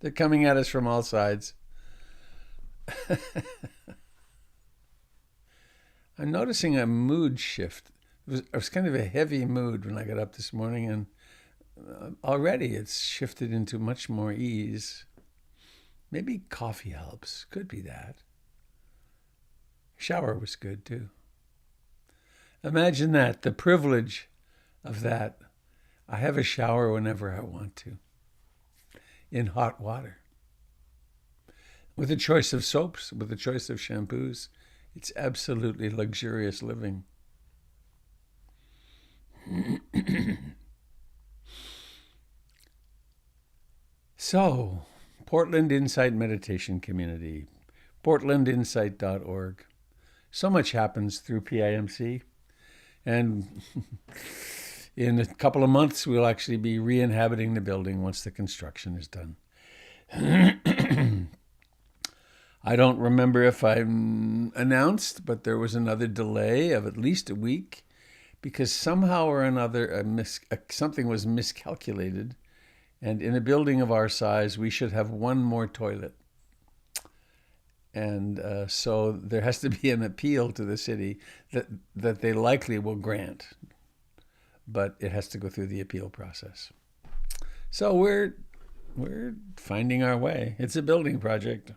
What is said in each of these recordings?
They're coming at us from all sides. I'm noticing a mood shift. It was kind of a heavy mood when I got up this morning, and already it's shifted into much more ease. Maybe coffee helps. Could be that. Shower was good too. Imagine that, the privilege of that. I have a shower whenever I want to, in hot water. With a choice of soaps, with a choice of shampoos, it's absolutely luxurious living. So, Portland Insight Meditation Community, portlandinsight.org. So much happens through PIMC. And in a couple of months, we'll actually be re-inhabiting the building once the construction is done. I don't remember if I announced, but there was another delay of at least a week because somehow or another something was miscalculated. And in a building of our size, we should have one more toilet. And so there has to be an appeal to the city that they likely will grant. But it has to go through the appeal process. So we're finding our way. It's a building project.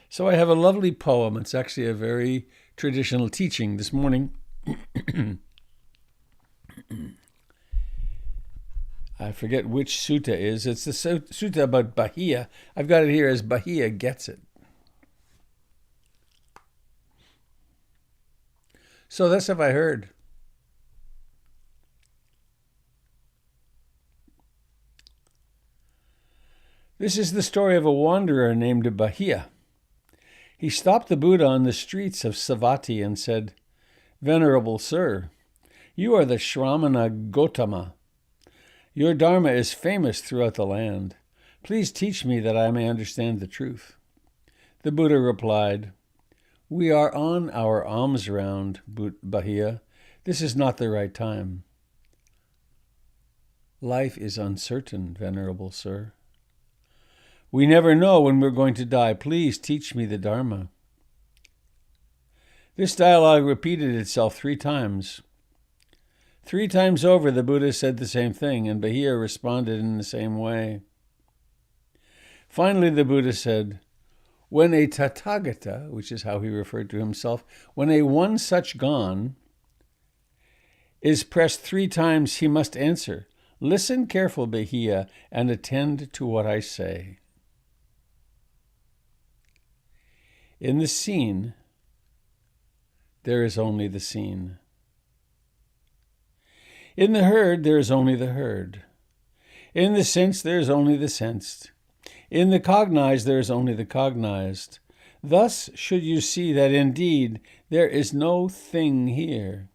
So I have a lovely poem. It's actually a very traditional teaching this morning. I forget which sutta is. It's the sutta about Bahia. I've got it here as Bahia gets it. So thus have I heard. This is the story of a wanderer named Bahia. He stopped the Buddha on the streets of Savatthi and said, "Venerable Sir, you are the Shramana Gotama. Your Dharma is famous throughout the land. Please teach me that I may understand the truth." The Buddha replied, "We are on our alms round, Bahia. This is not the right time." "Life is uncertain, Venerable Sir. We never know when we're going to die. Please teach me the Dharma." This dialogue repeated itself 3 times. 3 times over, the Buddha said the same thing, and Bahia responded in the same way. Finally, the Buddha said, "When a Tathagata," which is how he referred to himself, when a one such gone is pressed 3 times, he must answer, "Listen careful, Bahia, and attend to what I say. In the seen, there is only the seen. In the heard, there is only the heard. In the sense, there is only the sensed. In the cognized, there is only the cognized. Thus should you see that indeed there is no thing here.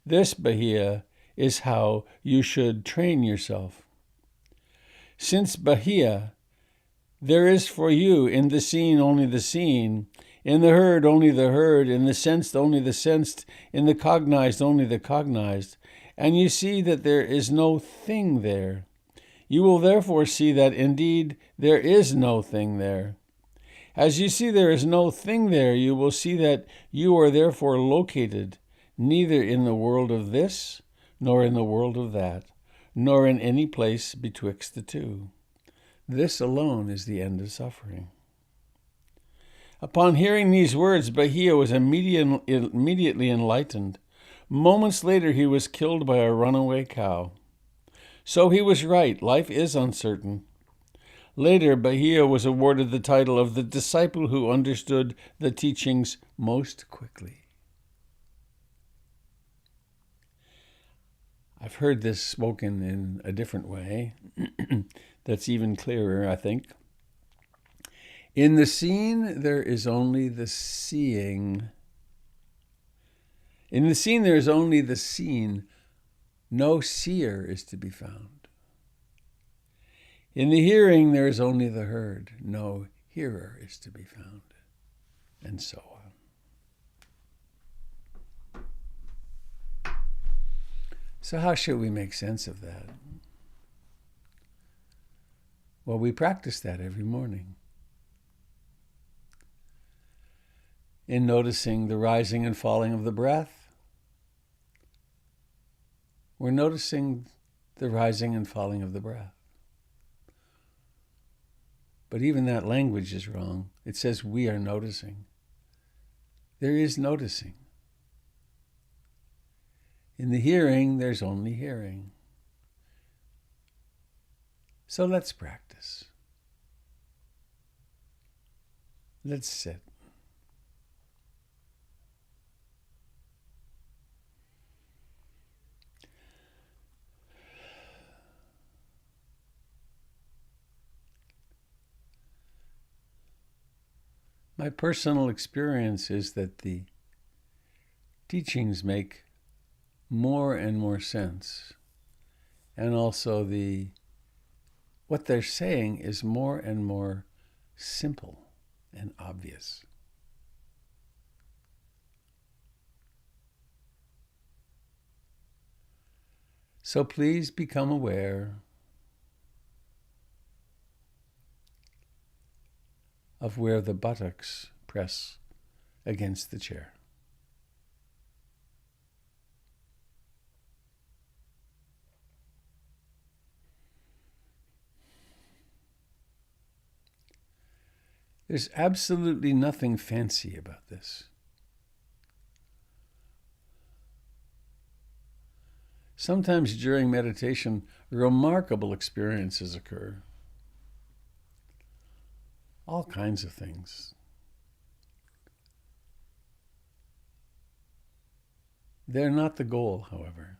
This, Bahia, is how you should train yourself. Since, Bahia, there is for you in the seen only the seen, in the heard only the heard, in the sensed only the sensed, in the cognized only the cognized, and you see that there is no thing there. You will therefore see that indeed there is no thing there. As you see there is no thing there, you will see that you are therefore located neither in the world of this, nor in the world of that, nor in any place betwixt the two. This alone is the end of suffering." Upon hearing these words, Bahia was immediately enlightened. Moments later, he was killed by a runaway cow. So he was right. Life is uncertain. Later, Bahia was awarded the title of the disciple who understood the teachings most quickly. I've heard this spoken in a different way that's even clearer, I think. In the seen, there is only the seeing. In the seen, there is only the seen. No seer is to be found. In the hearing, there is only the heard. No hearer is to be found. And so on. So how should we make sense of that? Well, we practice that every morning. In noticing the rising and falling of the breath, we're noticing the rising and falling of the breath. But even that language is wrong. It says we are noticing. There is noticing. In the hearing, there's only hearing. So let's practice. Let's sit. My personal experience is that the teachings make more and more sense. And also what they're saying is more and more simple and obvious. So please become aware of where the buttocks press against the chair. There's absolutely nothing fancy about this. Sometimes during meditation, remarkable experiences occur. All kinds of things. They're not the goal, however.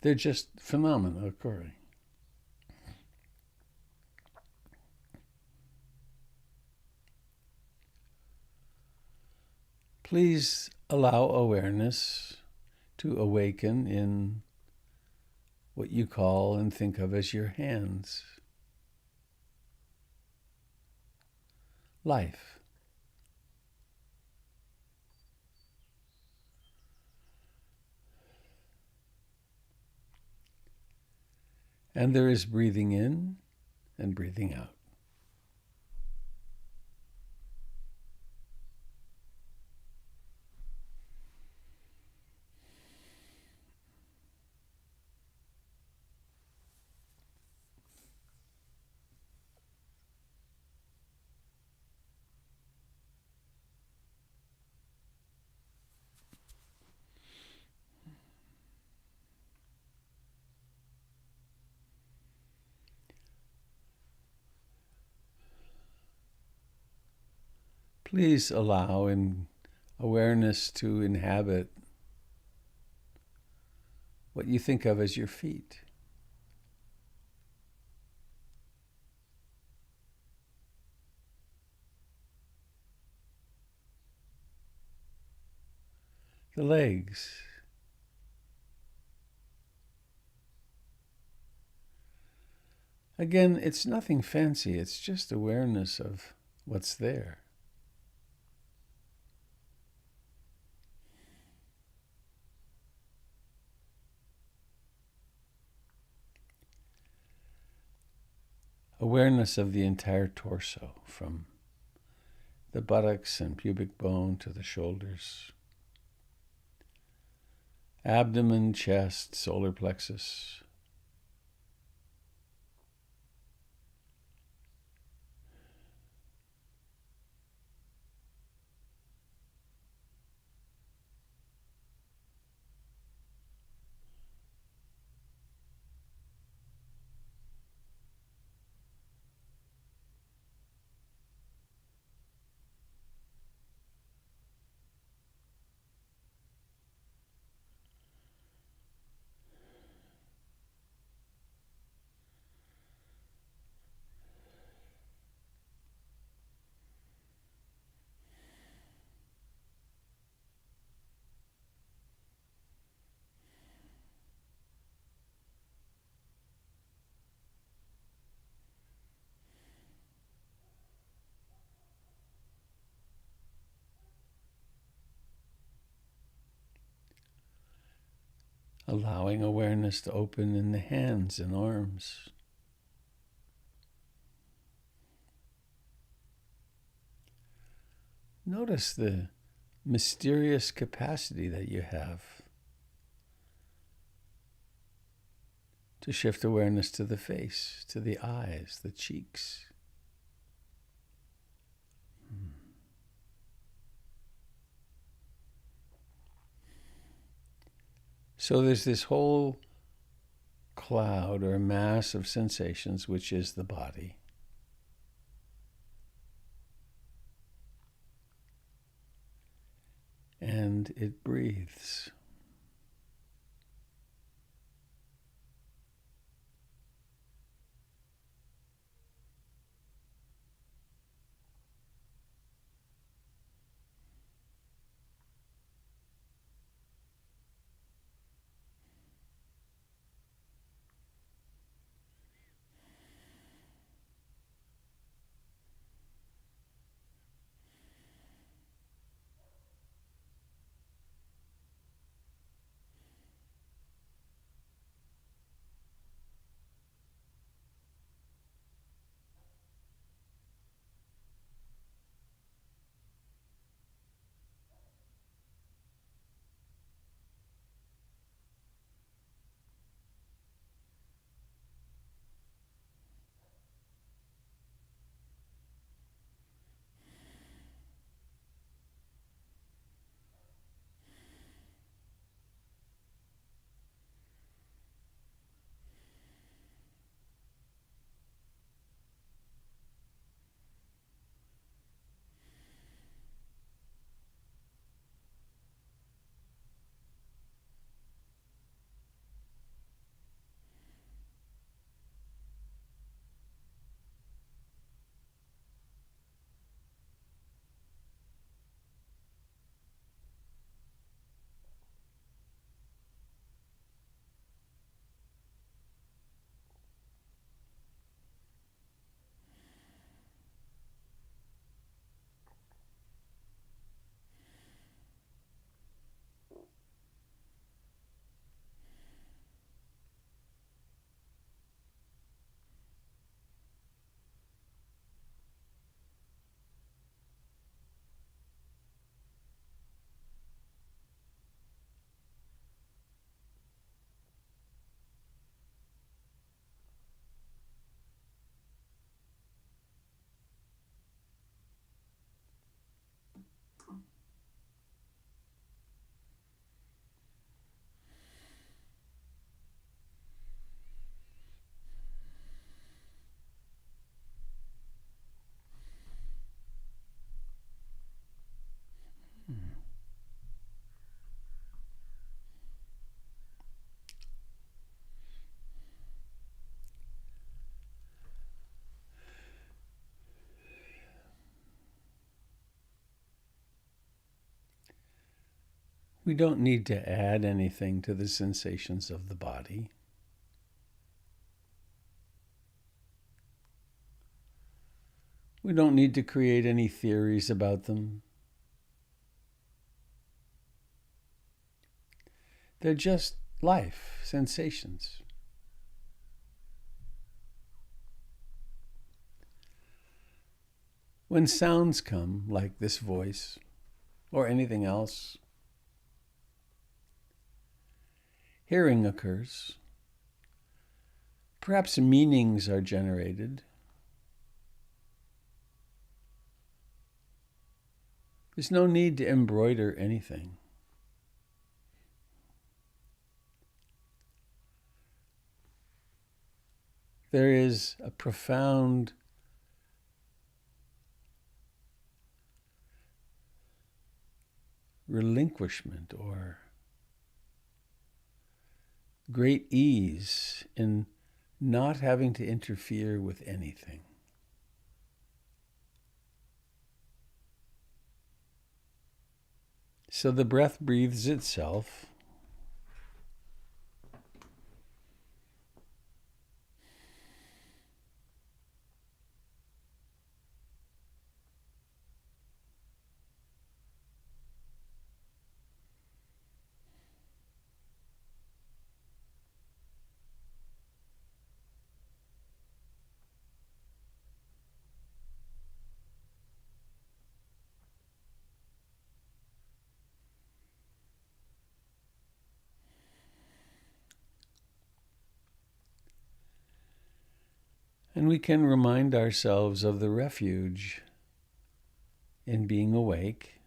They're just phenomena occurring. Please allow awareness to awaken in what you call and think of as your hands. Life. And there is breathing in and breathing out. Please allow awareness to inhabit what you think of as your feet. The legs. Again, it's nothing fancy, it's just awareness of what's there. Awareness of the entire torso, from the buttocks and pubic bone to the shoulders. Abdomen, chest, solar plexus. allowing awareness to open in the hands and arms. Notice the mysterious capacity that you have to shift awareness to the face, to the eyes, the cheeks. So there's this whole cloud or mass of sensations, which is the body. And it breathes. We don't need to add anything to the sensations of the body. We don't need to create any theories about them. They're just life, sensations. When sounds come, like this voice or anything else, hearing occurs. Perhaps meanings are generated. There's no need to embroider anything. There is a profound relinquishment or great ease in not having to interfere with anything. So the breath breathes itself. And we can remind ourselves of the refuge in being awake,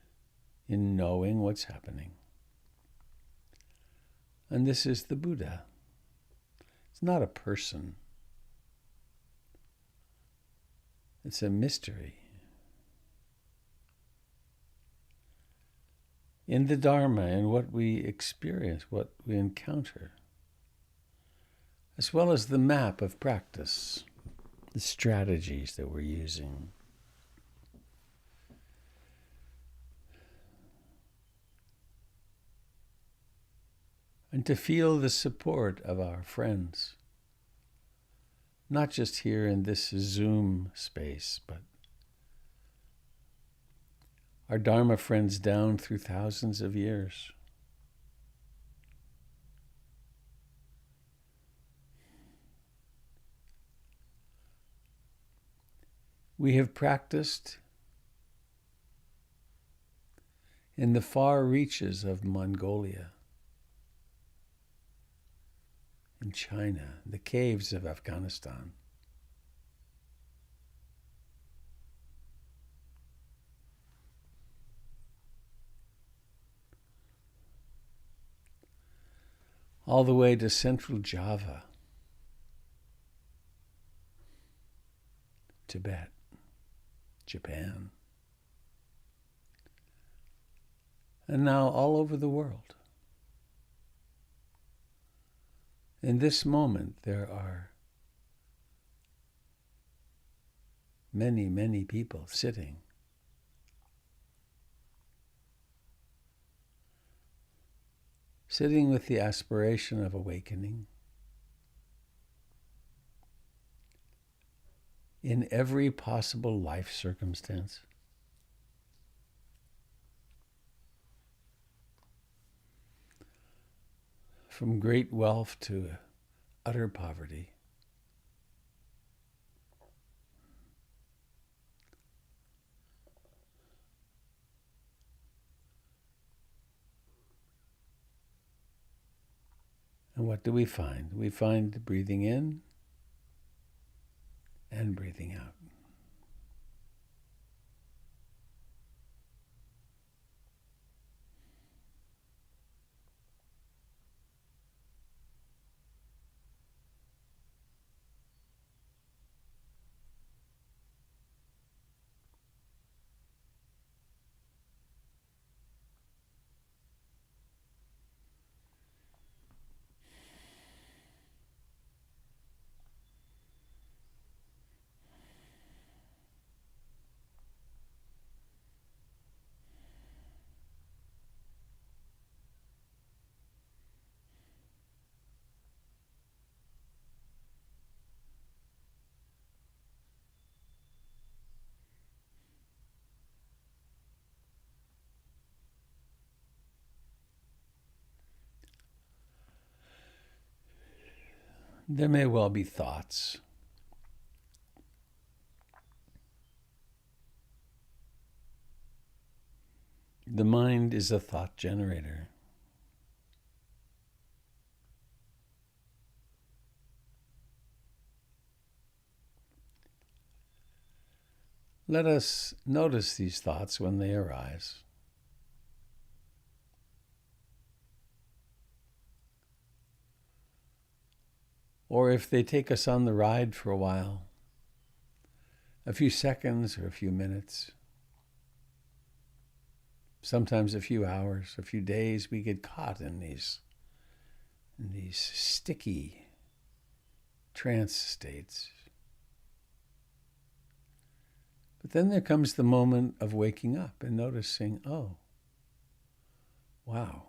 in knowing what's happening. And this is the Buddha. It's not a person. It's a mystery. In the Dharma, in what we experience, what we encounter, as well as the map of practice, the strategies that we're using. And to feel the support of our friends, not just here in this Zoom space, but our Dharma friends down through thousands of years. We have practiced in the far reaches of Mongolia, in China, the caves of Afghanistan. All the way to central Java, Tibet, Japan, and now all over the world. In this moment, there are many, many people sitting with the aspiration of awakening in every possible life circumstance. From great wealth to utter poverty. And what do we find? We find breathing in and breathing out. There may well be thoughts. The mind is a thought generator. Let us notice these thoughts when they arise. Or if they take us on the ride for a while, a few seconds or a few minutes, sometimes a few hours, a few days, we get caught in these sticky trance states. But then there comes the moment of waking up and noticing, oh, wow.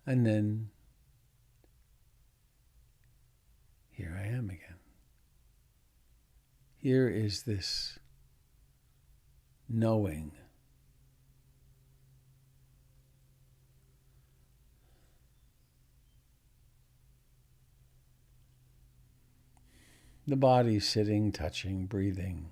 And then here I am again. Here is this knowing. The body sitting, touching, breathing.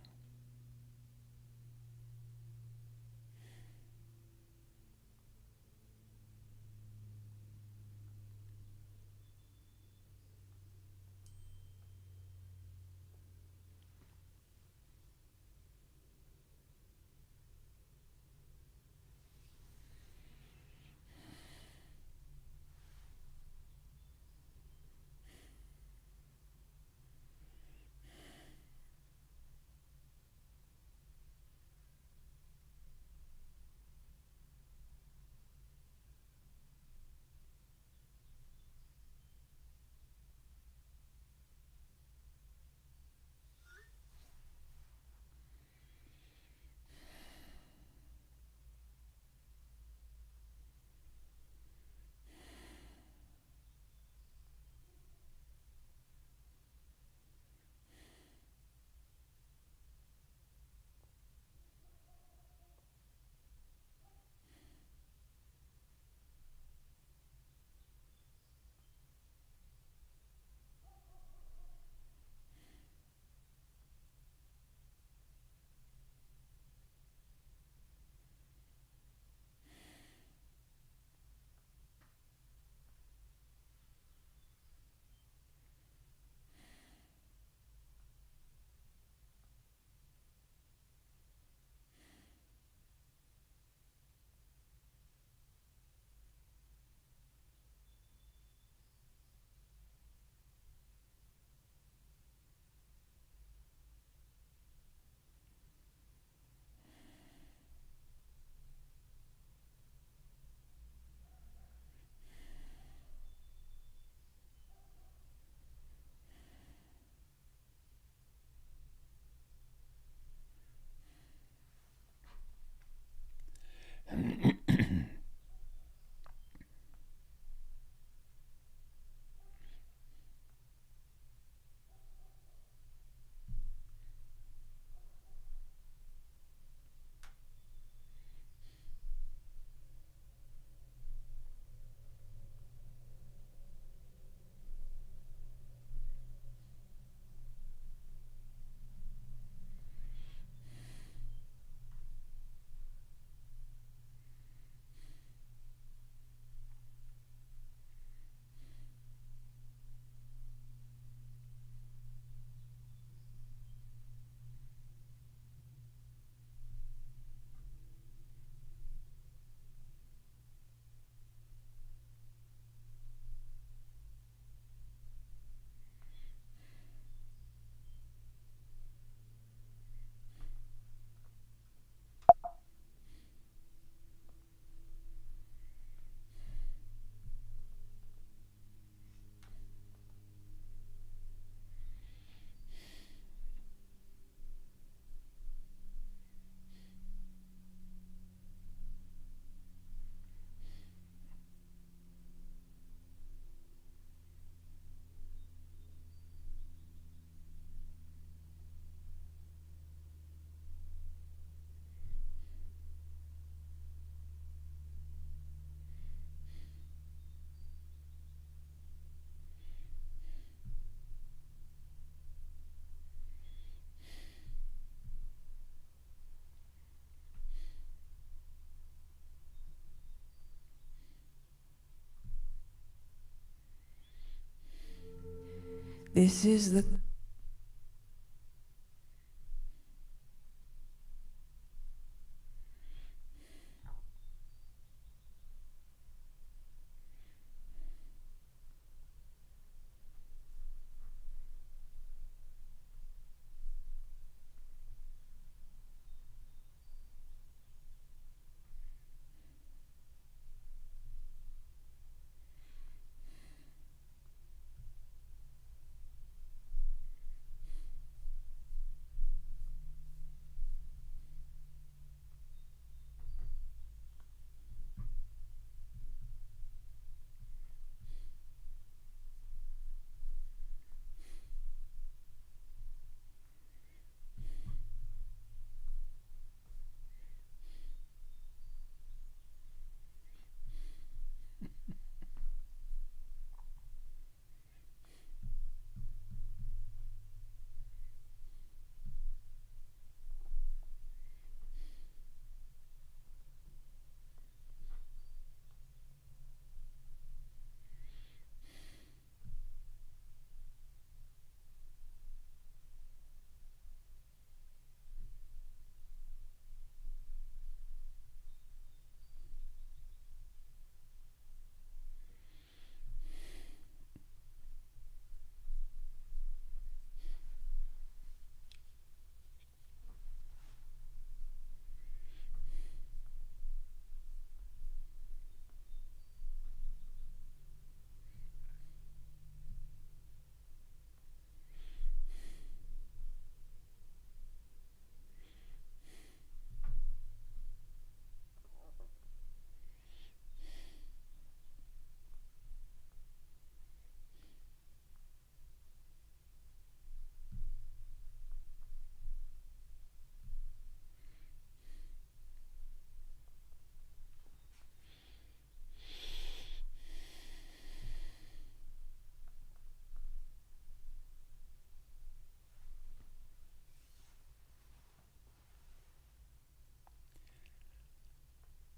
This is the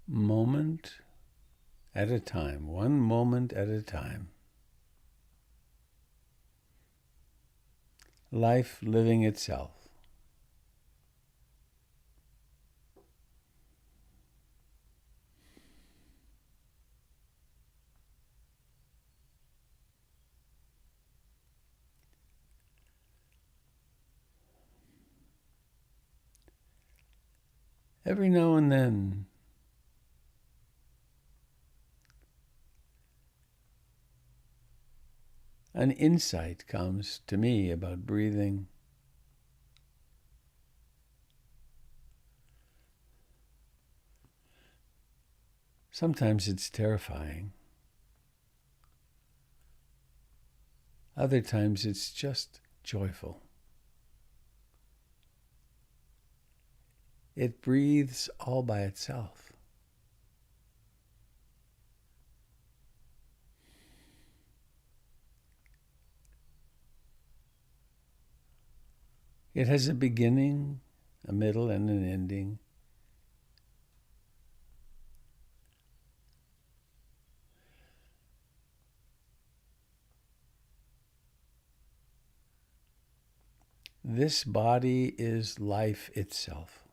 moment at a time, one moment at a time. Life living itself. Every now and then, an insight comes to me about breathing. Sometimes it's terrifying. Other times it's just joyful. It breathes all by itself. It has a beginning, a middle, and an ending. This body is life itself.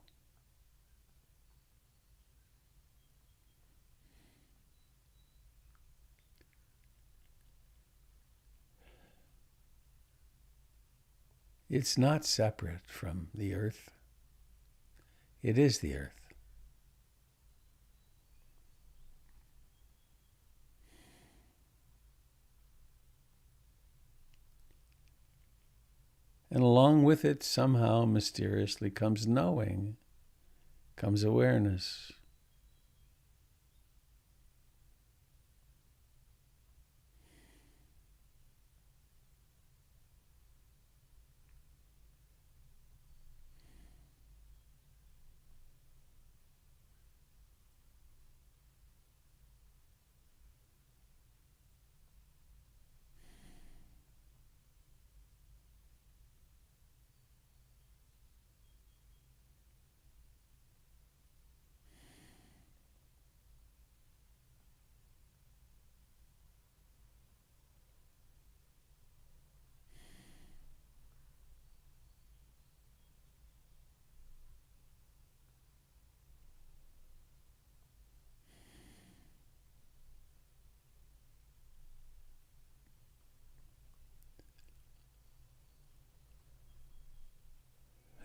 It's not separate from the earth. It is the earth. And along with it, somehow, mysteriously, comes knowing, comes awareness.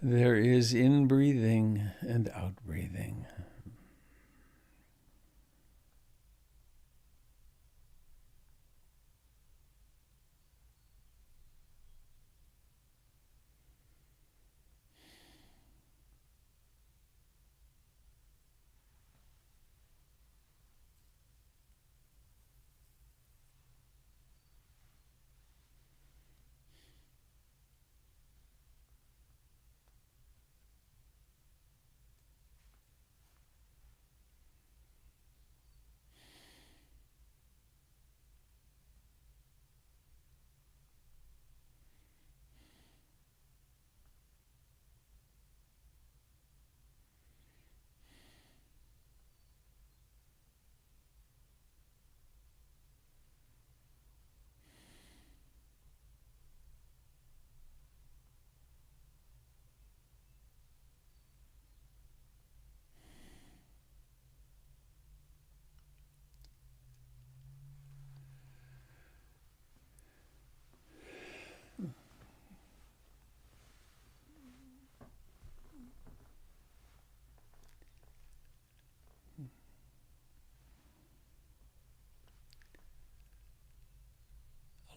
There is in-breathing and out-breathing.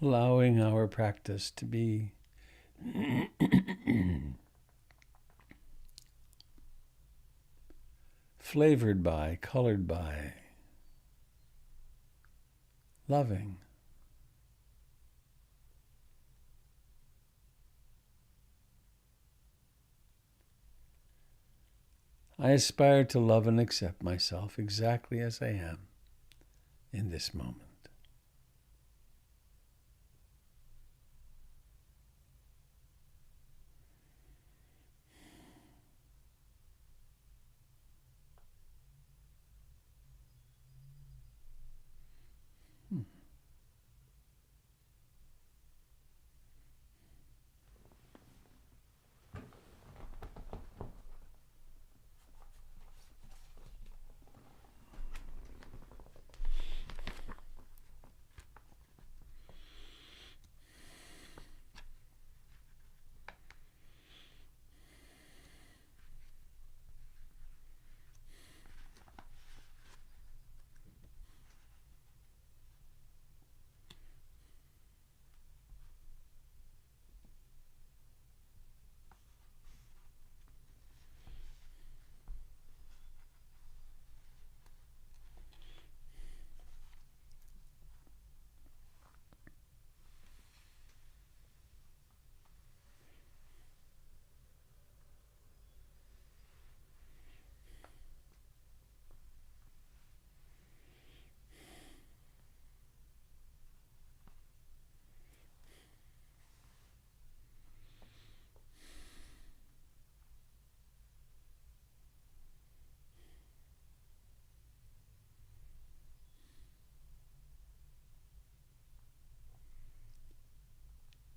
Allowing our practice to be flavored by, colored by, loving. I aspire to love and accept myself exactly as I am in this moment.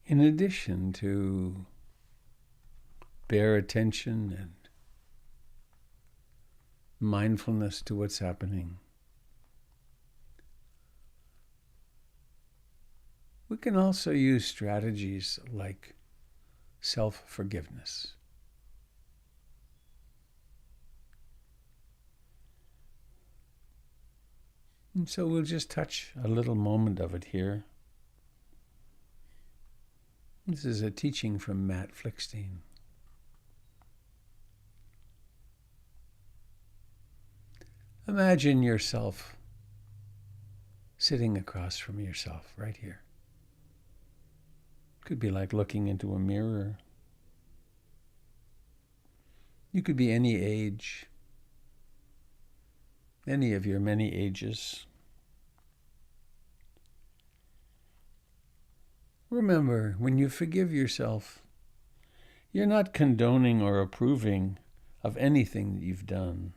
In addition to bare attention and mindfulness to what's happening, we can also use strategies like self-forgiveness. And so we'll just touch a little moment of it here. This is a teaching from Matt Flickstein. Imagine yourself sitting across from yourself right here. Could be like looking into a mirror. You could be any age, any of your many ages. Remember, when you forgive yourself, you're not condoning or approving of anything that you've done.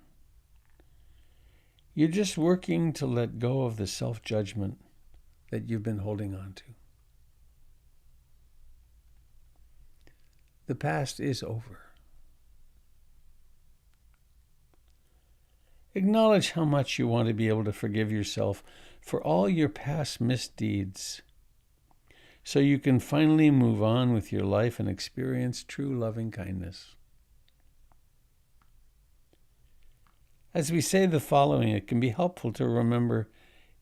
You're just working to let go of the self-judgment that you've been holding on to. The past is over. Acknowledge how much you want to be able to forgive yourself for all your past misdeeds, so you can finally move on with your life and experience true loving kindness. As we say the following, it can be helpful to remember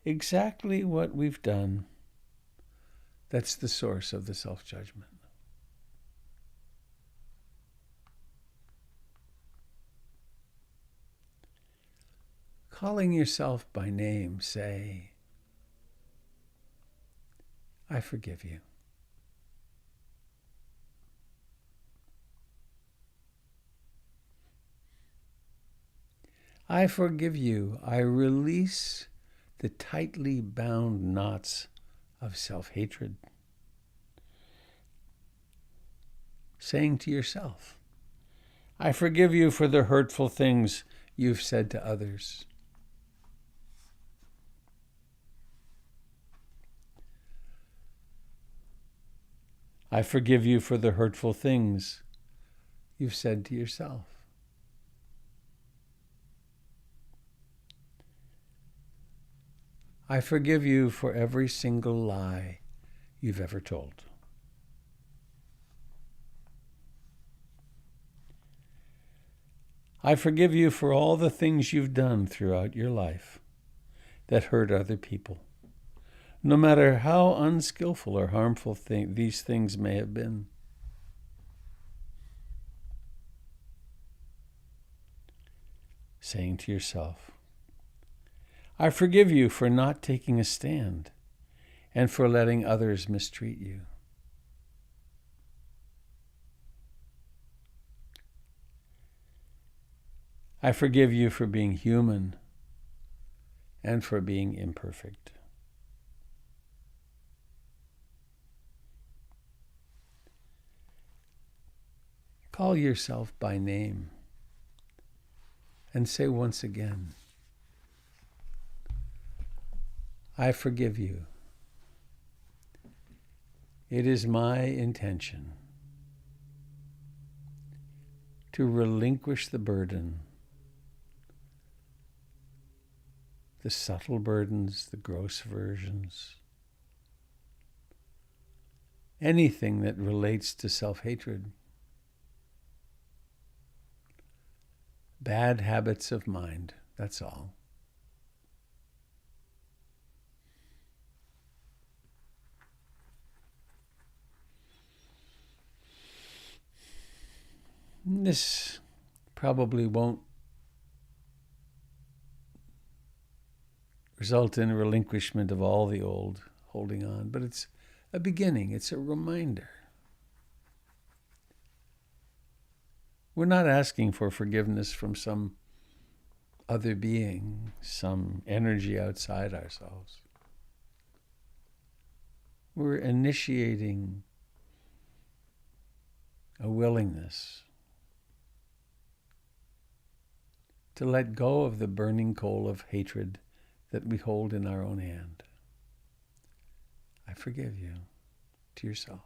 exactly what we've done. That's the source of the self-judgment. Calling yourself by name, say, I forgive you. I forgive you. I release the tightly bound knots of self-hatred. Saying to yourself, I forgive you for the hurtful things you've said to others. I forgive you for the hurtful things you've said to yourself. I forgive you for every single lie you've ever told. I forgive you for all the things you've done throughout your life that hurt other people, no matter how unskillful or harmful these things may have been. Saying to yourself, I forgive you for not taking a stand and for letting others mistreat you. I forgive you for being human and for being imperfect. Call yourself by name and say once again, I forgive you. It is my intention to relinquish the burden, the subtle burdens, the gross aversions, anything that relates to self-hatred, bad habits of mind, that's all. This probably won't result in a relinquishment of all the old holding on, but it's a beginning, it's a reminder. We're not asking for forgiveness from some other being, some energy outside ourselves. We're initiating a willingness to let go of the burning coal of hatred that we hold in our own hand. I forgive you, to yourself.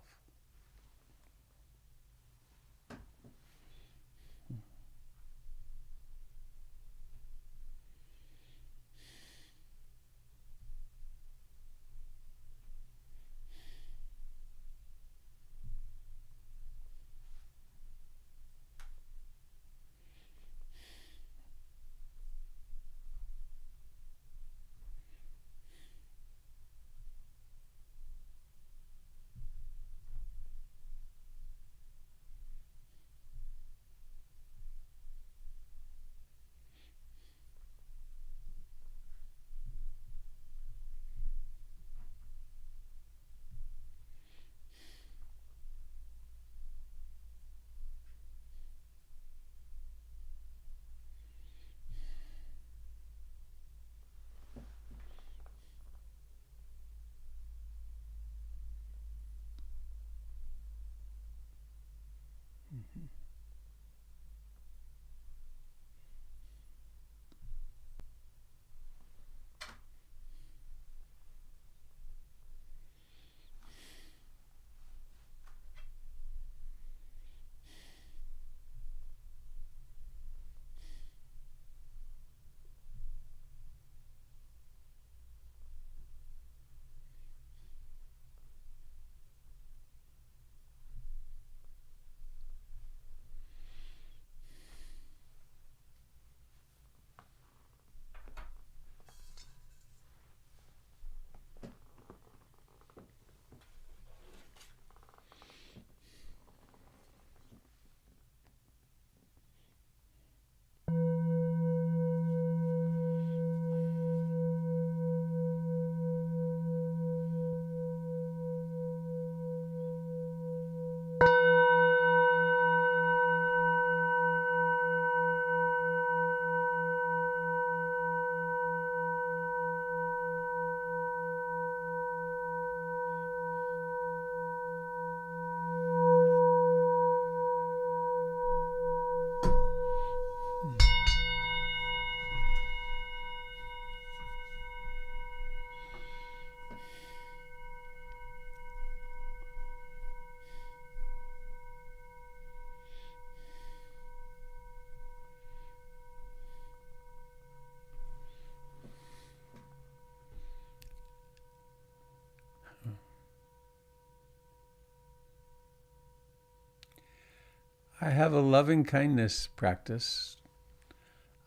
I have a loving kindness practice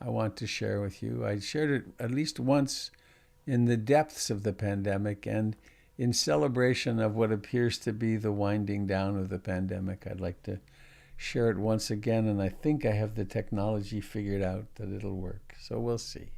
I want to share with you. I shared it at least once in the depths of the pandemic and in celebration of what appears to be the winding down of the pandemic. I'd like to share it once again, and I think I have the technology figured out that it'll work. So we'll see.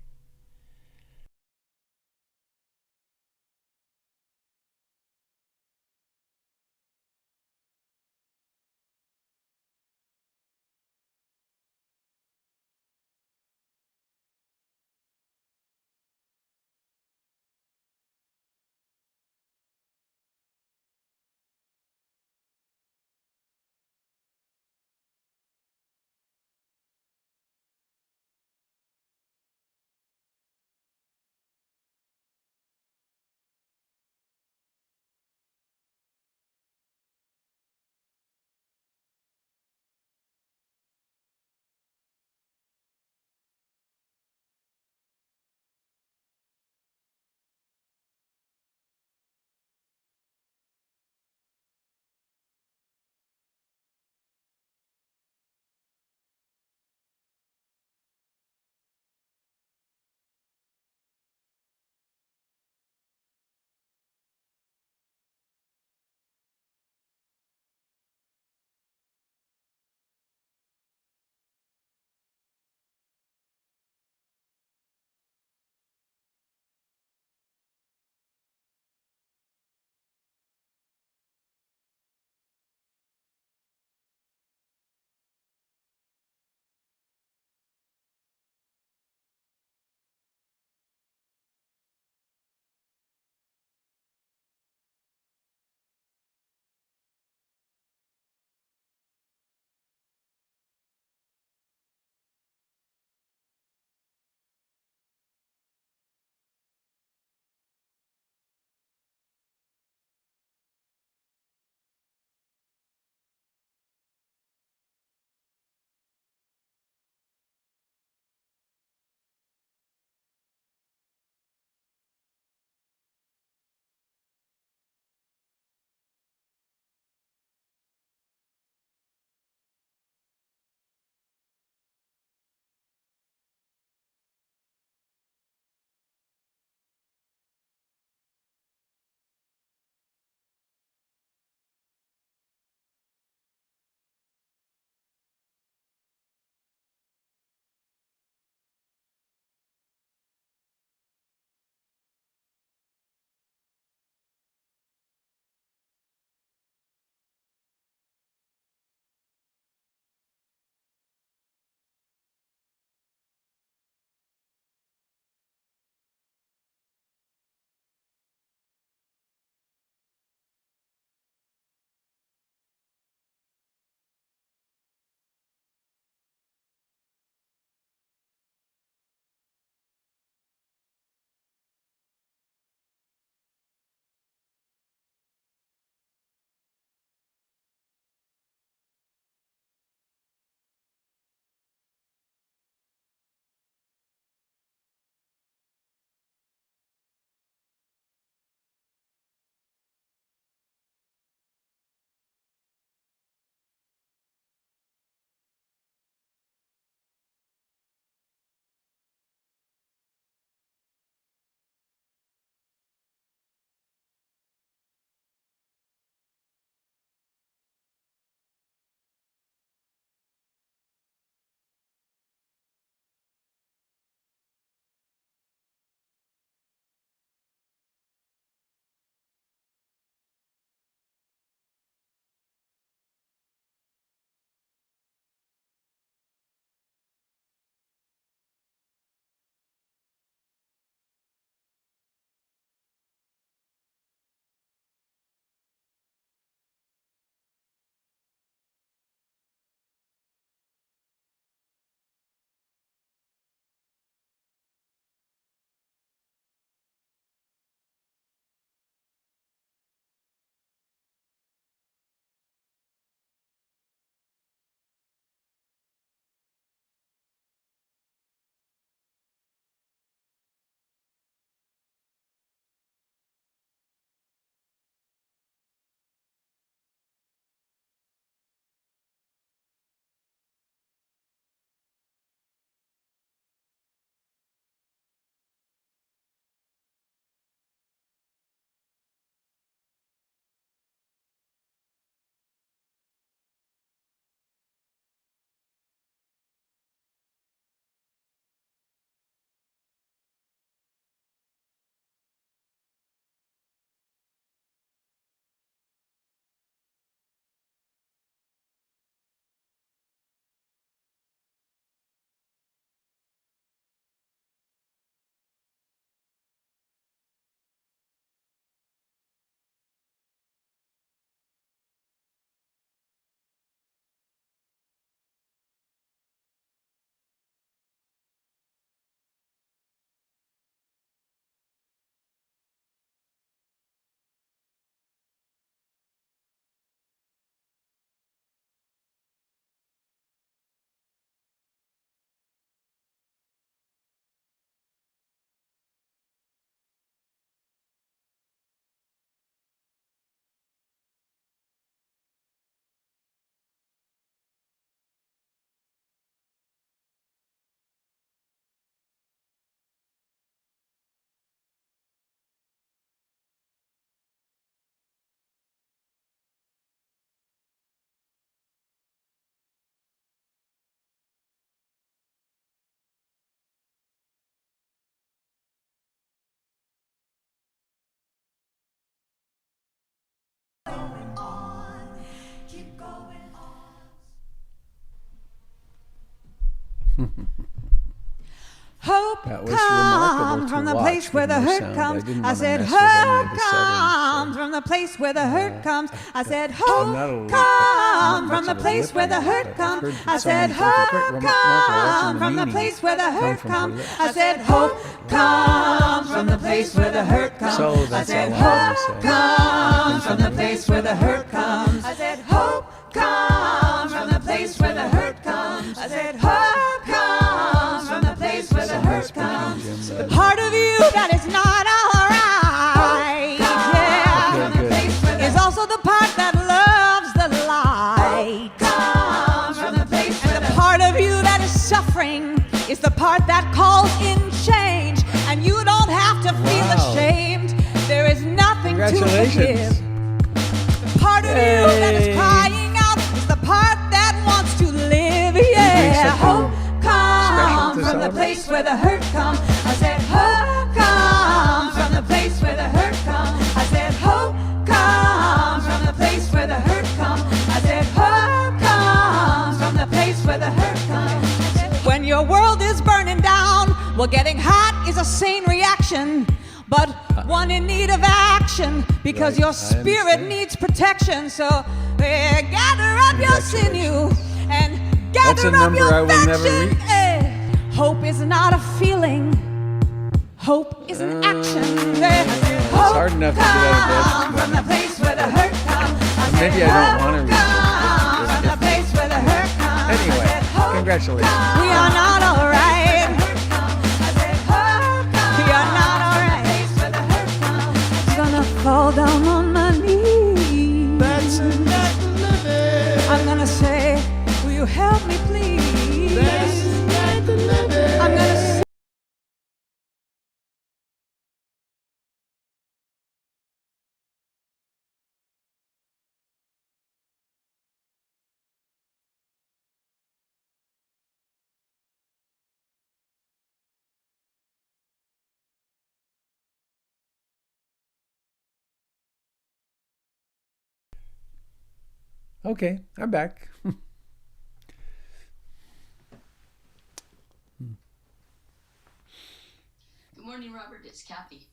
Hope comes from the place where the hurt comes. I said, hope comes from the place where the hurt comes. I said, hope comes from the place where the hurt comes. I said, hope comes from the place where the hurt comes. I said, hope comes from the place where the hurt comes. I said, hope comes from the place where the hurt comes. I said, hope comes from the place where the hurt comes. I said, hope comes from the place where the hurt comes. The part of you that is not alright, yeah, is also the part that loves the light. And the part of you that is suffering is the part that calls in change. And you don't have to feel ashamed. There is nothing to forgive. The part of you that is crying out is the part that wants to live. Yeah, hope comes from the place where the hurt comes. I said, hope comes from the place where the hurt comes. I said, hope comes from the place where the hurt comes. I said, hope comes from the place where the hurt comes. When your world is burning down, well, getting hot is a sane reaction, but one in need of action, because your spirit needs protection. So gather up your sinew and gather up your affection. Hope is not a feeling. Hope is an action. It's hard enough to get out of bed. From the place where the hurt comes. Maybe I don't want to read it. From the place where the hurt comes. Anyway, congratulations. We are not all right. We are not all right. I'm gonna fall down on my knees. That's not living. I'm gonna say, will you help me, please? That's not living. I'm gonna say, Okay, I'm back. Good morning, Robert. It's Kathy.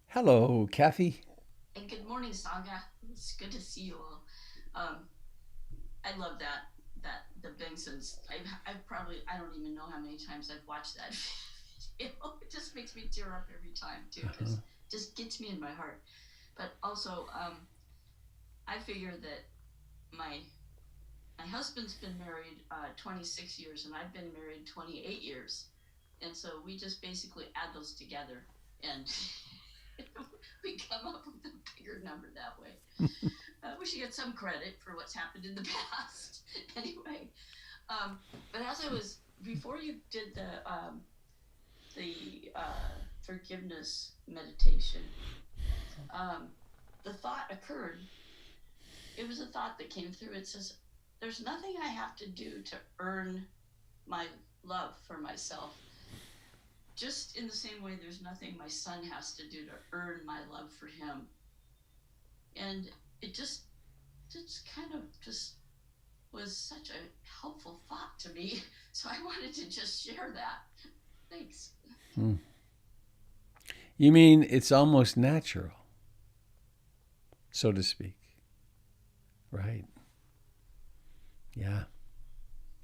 Hello, Kathy. And good morning, Sangha. It's good to see you all. I love that the Bengsons. I've probably, I don't even know how many times I've watched that video. It just makes me tear up every time too, because it just gets me in my heart. But also, I figure that my husband's been married 26 years, and I've been married 28 years. And so we just basically add those together, and we come up with a bigger number that way. We should get some credit for what's happened in the past. Anyway, but as I was, before you did the forgiveness meditation, the thought occurred. It was a thought that came through. It says, there's nothing I have to do to earn my love for myself. Just in the same way, there's nothing my son has to do to earn my love for him. And it just kind of just was such a helpful thought to me. So I wanted to just share that. Thanks. You mean it's almost natural, so to speak. Right. Yeah.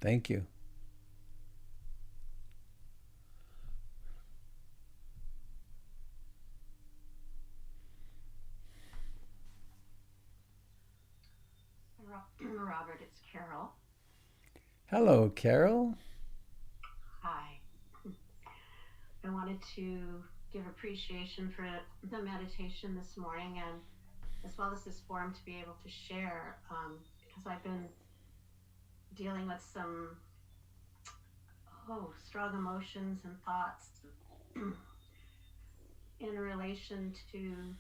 Thank you. Robert, it's Carol. Hello, Carol. Hi. I wanted to give appreciation for the meditation this morning, and as well as this forum to be able to share, because I've been dealing with some strong emotions and thoughts in relation to,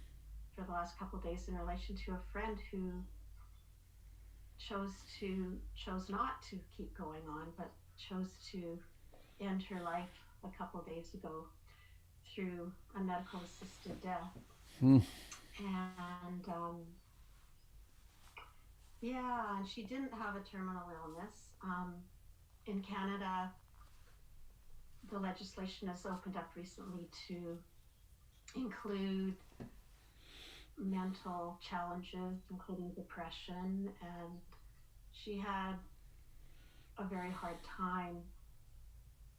for the last couple of days, in relation to a friend who chose not to keep going on, but chose to end her life a couple of days ago through a medical assisted death. And and she didn't have a terminal illness. In Canada, the legislation has opened up recently to include mental challenges, including depression, and she had a very hard time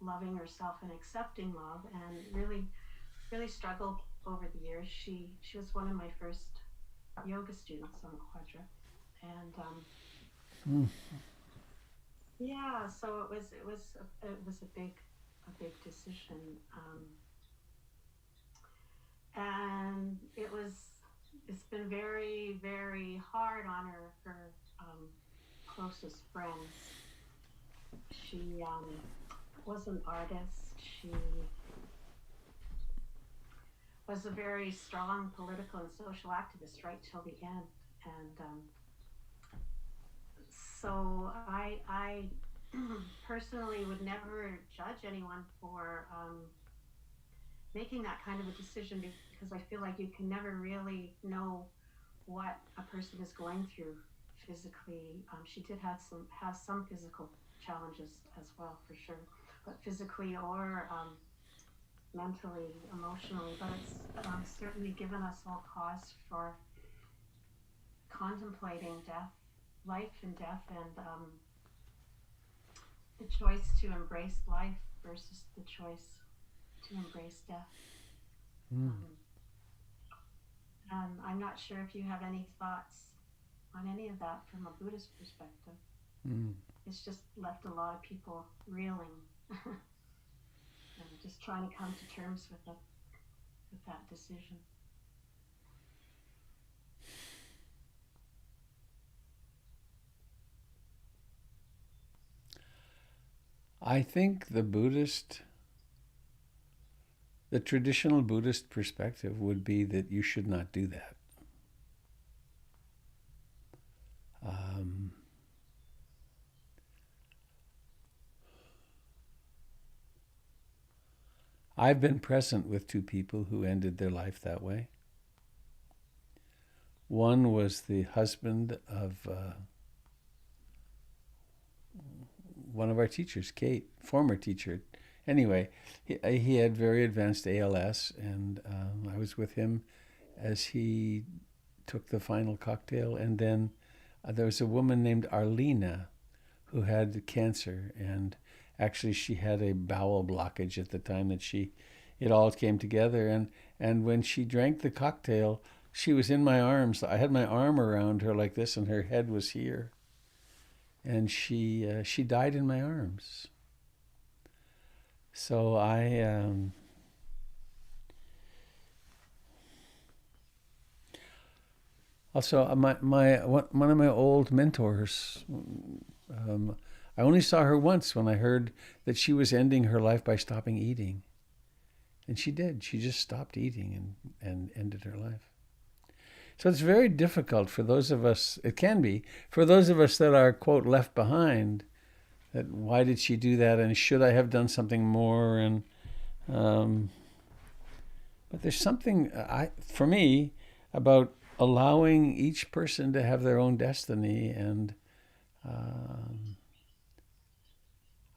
loving herself and accepting love, and really struggled over the years. She was one of my first yoga students on Quadra, and yeah, so it was a big decision, and it's been very, very hard on her closest friends. She was an artist. She was a very strong political and social activist right till the end, and so I personally would never judge anyone for making that kind of a decision, because I feel like you can never really know what a person is going through physically. She did have some physical challenges as well, for sure, but physically or mentally, emotionally. But it's certainly given us all cause for contemplating death, life and death, and the choice to embrace life versus the choice to embrace death. I'm not sure if you have any thoughts on any of that from a Buddhist perspective. It's just left a lot of people reeling and just trying to come to terms with that decision. I think the traditional Buddhist perspective would be that you should not do that. I've been present with two people who ended their life that way. One was the husband of one of our teachers, Kate, former teacher. Anyway, he had very advanced ALS, and I was with him as he took the final cocktail. And then there was a woman named Arlena who had cancer, and actually she had a bowel blockage at the time that it all came together. And when she drank the cocktail, she was in my arms. I had my arm around her like this, and her head was here. And she died in my arms. So also one of my old mentors. I only saw her once when I heard that she was ending her life by stopping eating, and she did. She just stopped eating and ended her life. So it's very difficult for those of us. It can be for those of us that are, quote, left behind. That why did she do that, and should I have done something more? And but there's something for me about allowing each person to have their own destiny, and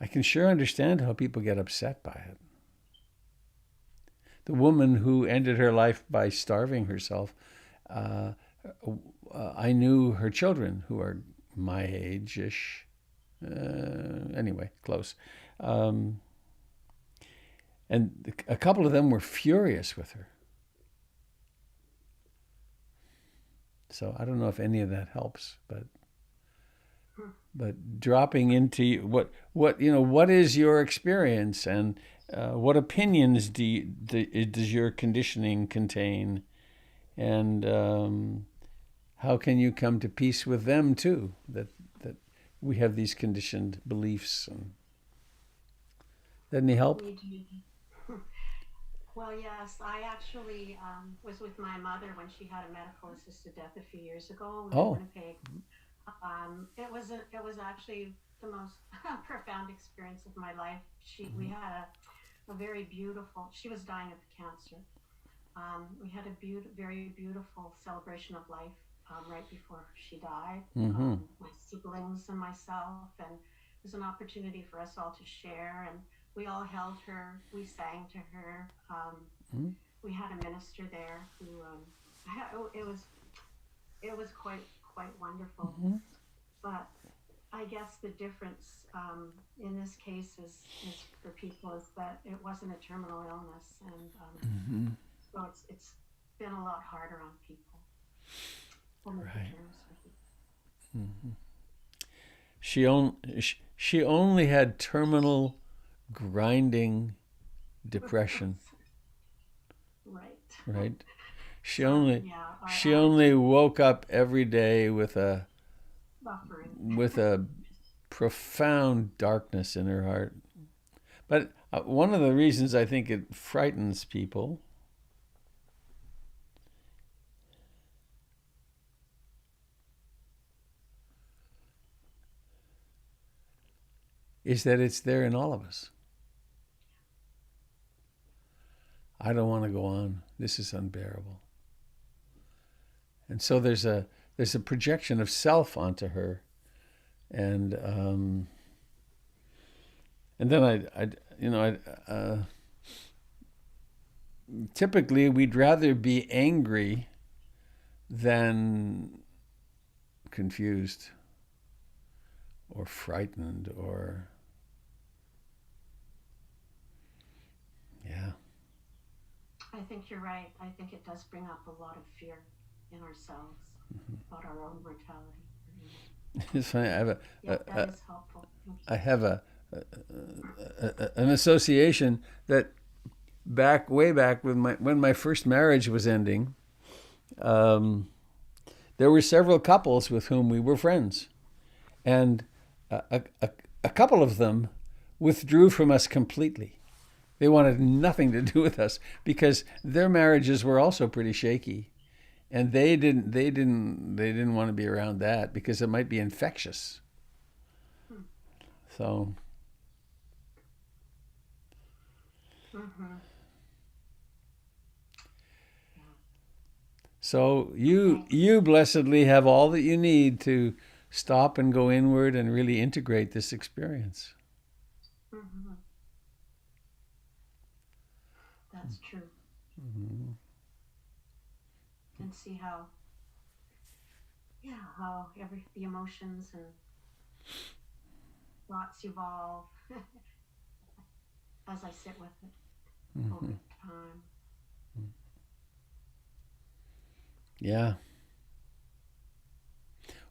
I can sure understand how people get upset by it. The woman who ended her life by starving herself, I knew her children, who are my age-ish. Anyway, close. And a couple of them were furious with her. So I don't know if any of that helps, but dropping into what is your experience, and what opinions does your conditioning contain, and how can you come to peace with them too? That we have these conditioned beliefs. And that any help? Well, yes, I actually was with my mother when she had a medical assisted death a few years ago in Winnipeg. It was actually the most profound experience of my life. We had a very beautiful. She was dying of cancer. We had a very beautiful celebration of life right before she died. My siblings and myself, and it was an opportunity for us all to share. And we all held her. We sang to her. We had a minister there who it was quite wonderful. But I guess the difference in this case is for people is that it wasn't a terminal illness, and so it's been a lot harder on people. Right. She only had terminal grinding depression. Right. She only woke up every day with a profound darkness in her heart. But one of the reasons I think it frightens people is that it's there in all of us. I don't want to go on. This is unbearable. And so there's a projection of self onto her, and then I typically we'd rather be angry than confused or frightened or I think you're right. I think it does bring up a lot of fear in ourselves about our own mortality. It's funny. That is helpful. I have an association that way back when my first marriage was ending, there were several couples with whom we were friends, and a couple of them withdrew from us completely. They wanted nothing to do with us because their marriages were also pretty shaky, and they didn't want to be around that because it might be infectious. So. So you blessedly have all that you need to stop and go inward and really integrate this experience. That's true. And see how the emotions and thoughts evolve as I sit with it over time. Yeah.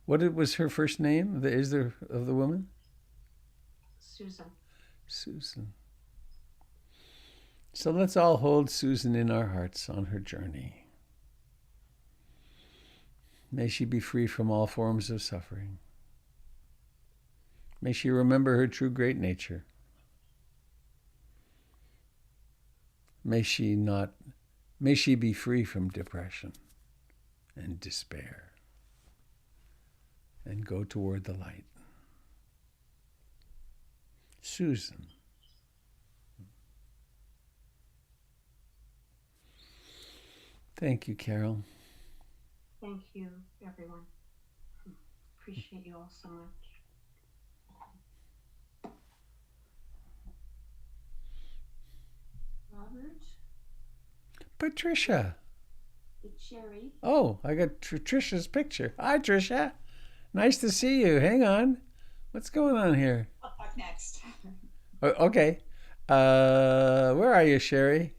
What was her first name? Of the woman? Susan. So let's all hold Susan in our hearts on her journey. May she be free from all forms of suffering. May she remember her true great nature. May she be free from depression and despair and go toward the light. Susan. Thank you, Carol. Thank you, everyone. Appreciate you all so much. Robert? Patricia. It's Sherry. Oh, I got Tricia's picture. Hi, Tricia. Nice to see you. Hang on. What's going on here? I'll talk next. Okay. Where are you, Sherry?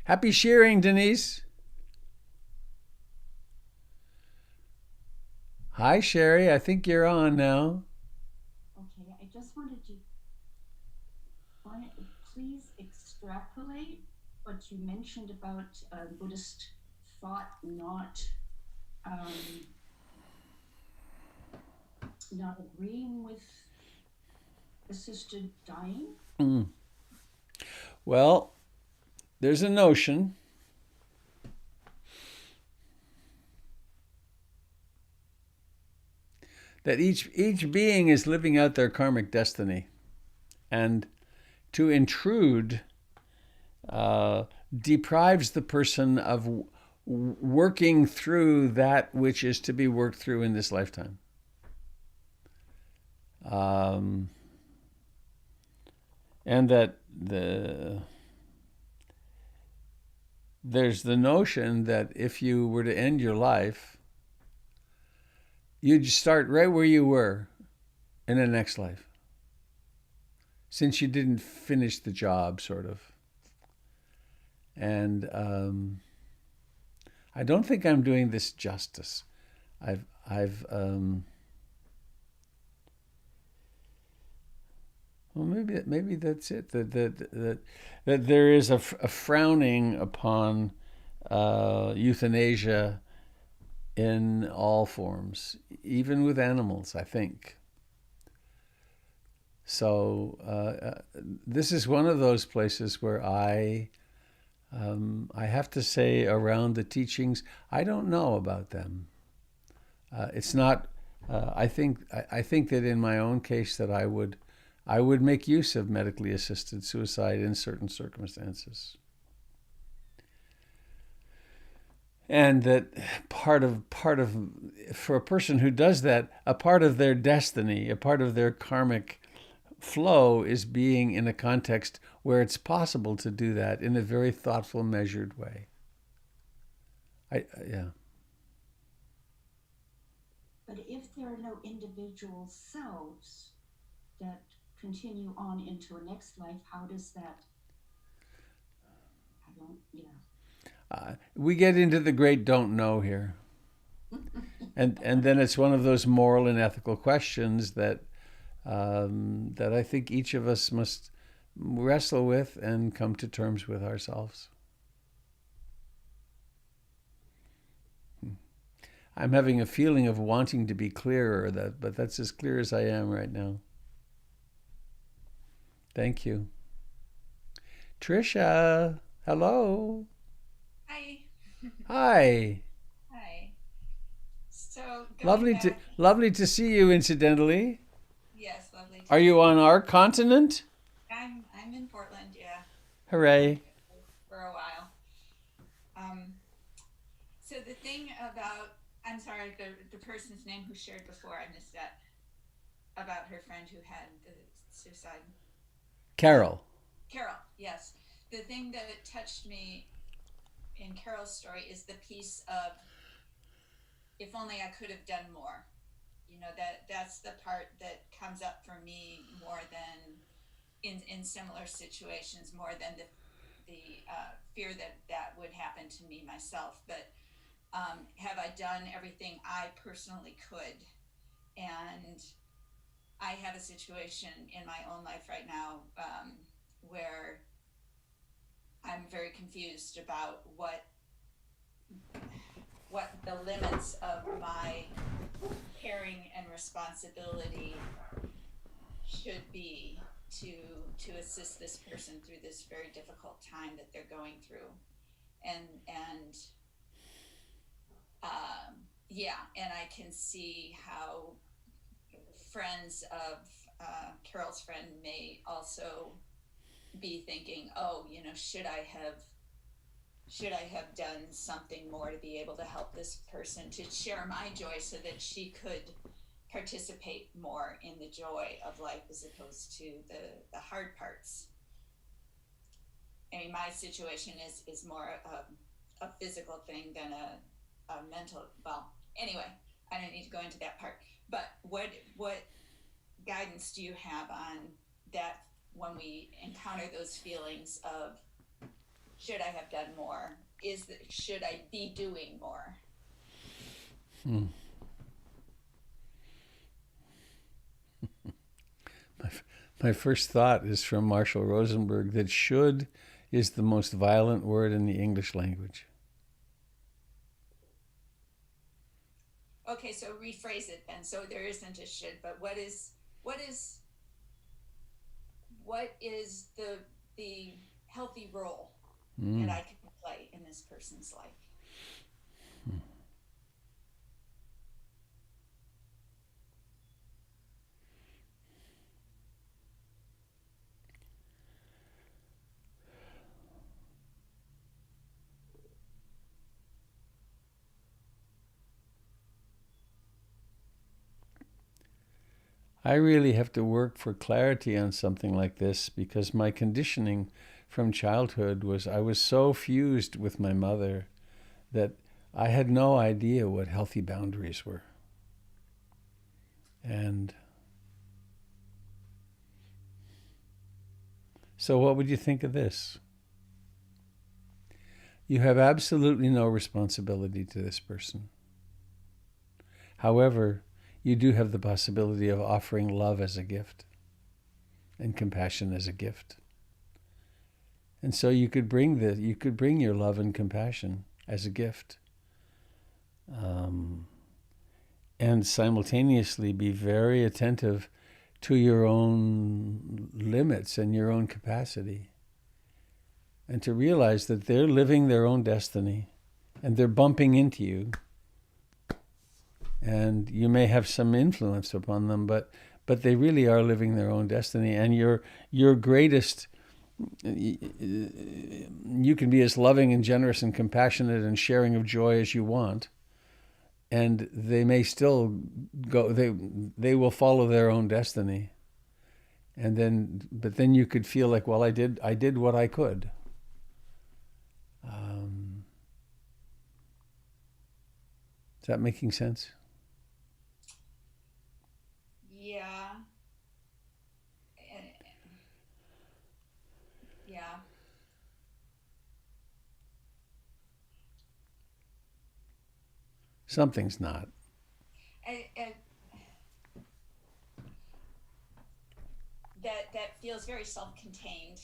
Happy shearing, Denise. Hi, Sherry. I think you're on now. Okay, I just wanted to please extrapolate what you mentioned about Buddhist thought not agreeing with assisted dying. Well, there's a notion that each being is living out their karmic destiny, and to intrude deprives the person of working through that which is to be worked through in this lifetime. And that there's the notion that if you were to end your life, you'd start right where you were in the next life, since you didn't finish the job, sort of. And I don't think I'm doing this justice. Well, maybe that's it. That there is a frowning upon euthanasia in all forms, even with animals, I think. So this is one of those places where I have to say, around the teachings, I don't know about them. It's not. I think that in my own case that I would make use of medically assisted suicide in certain circumstances. And that part of for a person who does that, a part of their destiny, a part of their karmic flow is being in a context where it's possible to do that in a very thoughtful, measured way. Yeah. But if there are no individual selves that continue on into a next life, how does that? I don't. Yeah. We get into the great don't know here, and then it's one of those moral and ethical questions that I think each of us must wrestle with and come to terms with ourselves. I'm having a feeling of wanting to be clearer, but that's as clear as I am right now. Thank you. Trisha, hello. Hi. Hi. Hi. So lovely to see you, incidentally. Yes, lovely. Are you on our continent? I'm in Portland, yeah. Hooray. For a while. So the thing about, I'm sorry, the person's name who shared before, I missed that, about her friend who had the suicide. Carol, yes. The thing that touched me in Carol's story is the piece of, if only I could have done more. You know, that's the part that comes up for me more than in similar situations, more than the fear that would happen to me myself. But have I done everything I personally could? And I have a situation in my own life right now where I'm very confused about what the limits of my caring and responsibility should be to assist this person through this very difficult time that they're going through. And I can see how friends of Carol's friend may also be thinking, oh, you know, should I have done something more to be able to help this person, to share my joy so that she could participate more in the joy of life as opposed to the hard parts. I mean, my situation is more a physical thing than a mental. Well, anyway, I don't need to go into that part. But what guidance do you have on that when we encounter those feelings of, should I have done more? Should I be doing more? My first thought is from Marshall Rosenberg that should is the most violent word in the English language. Okay, so rephrase it then. So there isn't a should, but what is the healthy role that I can play in this person's life? I really have to work for clarity on something like this, because my conditioning from childhood was I was so fused with my mother that I had no idea what healthy boundaries were. And so what would you think of this? You have absolutely no responsibility to this person. However, you do have the possibility of offering love as a gift and compassion as a gift. And so you could bring your love and compassion as a gift, and simultaneously be very attentive to your own limits and your own capacity, and to realize that they're living their own destiny and they're bumping into you, and you may have some influence upon them, but they really are living their own destiny. And your greatest, you can be as loving and generous and compassionate and sharing of joy as you want, and they may still go, they will follow their own destiny. And then you could feel like, well, I did what I could. Is that making sense? Yeah. Yeah. Something's not. That feels very self-contained,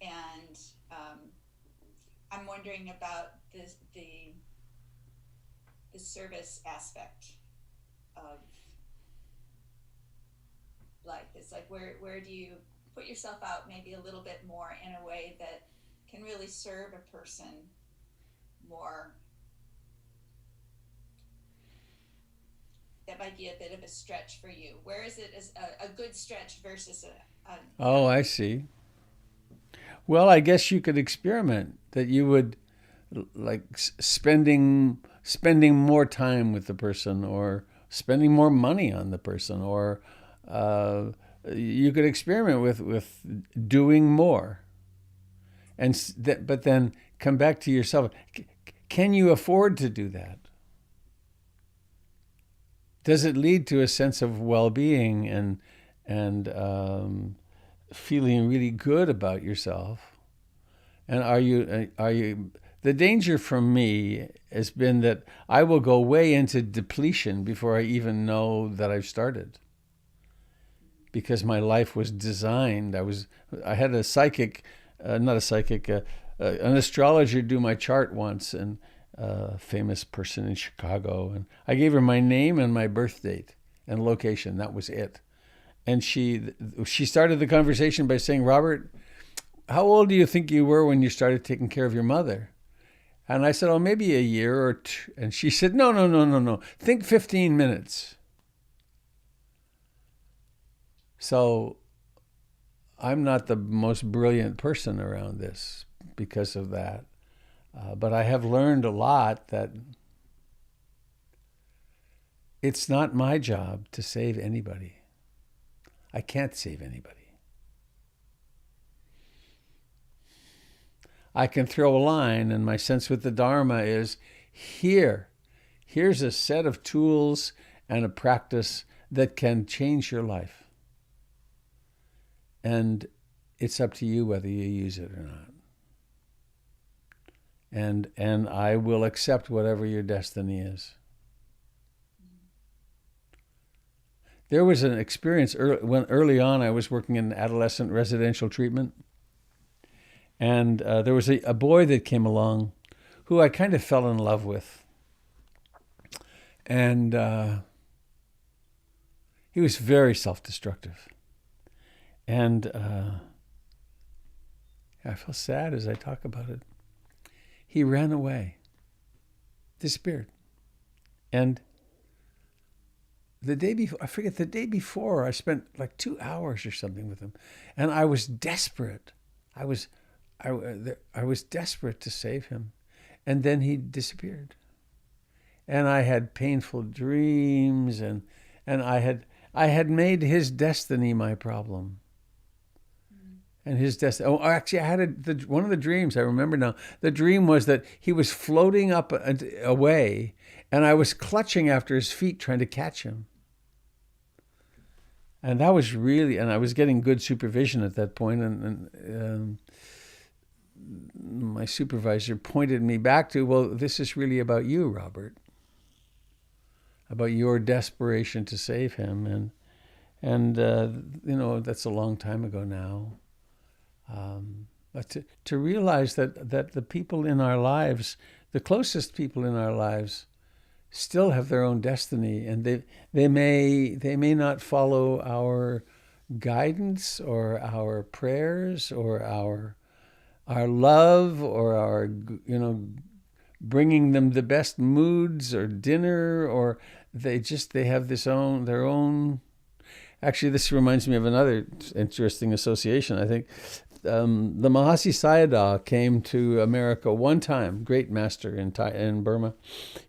and I'm wondering about the service aspect of life. It's like, where do you put yourself out maybe a little bit more in a way that can really serve a person more? That might be a bit of a stretch for you. Where is it as a good stretch versus a Oh, I see. Well, I guess you could experiment that you would like spending more time with the person, or spending more money on the person, or you could experiment with doing more, but then come back to yourself. Can you afford to do that? Does it lead to a sense of well-being and feeling really good about yourself? And are you? The danger from me has been that I will go way into depletion before I even know that I've started, because my life was designed. I had a psychic, not a psychic, an astrologer do my chart once, and a famous person in Chicago, and I gave her my name and my birth date and location. That was it. And she started the conversation by saying, "Robert, how old do you think you were when you started taking care of your mother?" And I said, "Oh, maybe a year or two." And she said, No. Think 15 minutes. So I'm not the most brilliant person around this because of that. But I have learned a lot that it's not my job to save anybody. I can't save anybody. I can throw a line, and my sense with the Dharma is, here's a set of tools and a practice that can change your life. And it's up to you whether you use it or not. And I will accept whatever your destiny is. There was an experience early on. I was working in adolescent residential treatment, and there was a boy that came along who I kind of fell in love with. And he was very self-destructive. And I feel sad as I talk about it. He ran away, disappeared. And the day before, I spent like 2 hours or something with him. And I was desperate. I was desperate to save him. And then he disappeared. And I had painful dreams, and I had made his destiny my problem. And his destiny. Oh, actually, I had one of the dreams. I remember now. The dream was that he was floating up away, and I was clutching after his feet, trying to catch him. And that was really, and I was getting good supervision at that point, and my supervisor pointed me back to, well, this is really about you, Robert, about your desperation to save him, and that's a long time ago now. But to realize that the people in our lives, the closest people in our lives, still have their own destiny, and they may not follow our guidance or our prayers or our love or our bringing them the best moods or dinner, or they have their own. Actually, this reminds me of another interesting association. I think the Mahasi Sayadaw came to America one time, great master in Burma.